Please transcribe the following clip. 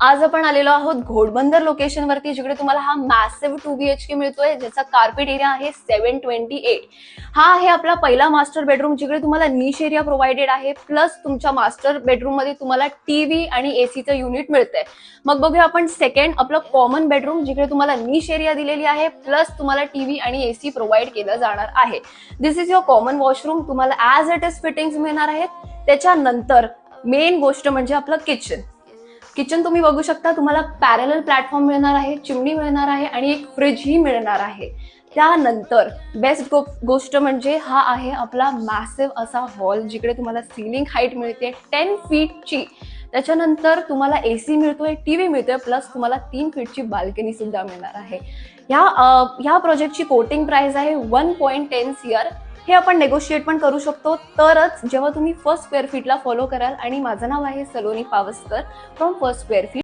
आज आपण आलेलो आहोत घोडबंदर लोकेशन वरती, जिकडे तुम्हाला हा मॅसिव्ह 2BHK मिळतोय, ज्याचा कार्पेट एरिया आहे 728. हा आहे आपला पहिला मास्टर बेडरूम, जिकडे तुम्हाला निश एरिया प्रोव्हाइडेड आहे. प्लस तुमच्या मास्टर बेडरूम मध्ये तुम्हाला टीव्ही आणि एसीचं युनिट मिळतंय. मग बघूया आपण सेकंड आपलं कॉमन बेडरूम, जिकडे तुम्हाला निश एरिया दिलेली आहे, प्लस तुम्हाला टीव्ही आणि एसी प्रोव्हाइड केलं जाणार आहे. दिस इज युअर कॉमन वॉशरूम. तुम्हाला ऍज इट इज फिटिंग्स मिळणार आहेत. त्याच्यानंतर मेन गोष्ट म्हणजे आपलं किचन तुम्ही बघू शकता. तुम्हाला पॅरलल प्लॅटफॉर्म मिळणार आहे, चिमणी मिळणार आहे आणि एक फ्रीज ही मिळणार आहे. त्यानंतर बेस्ट गोष्ट म्हणजे हा आहे आपला मॅसिव्ह असा हॉल, जिकडे तुम्हाला सीलिंग हाईट मिळते 10 फीटची. त्याच्यानंतर तुम्हाला एसी मिळतोय, टीव्ही मिळतोय, प्लस तुम्हाला 3 फीटची बाल्कनी सुद्धा मिळणार आहे. ह्या प्रोजेक्टची कोटिंग प्राइस आहे 1.10 CR. हे आपण नेगोशिएट पण करू शकतो, तरच जेव्हा तुम्ही फर्स्ट स्क्वेअर फीटला फॉलो कराल. आणि माझं नाव आहे Saloni Pawaskar from first square feet.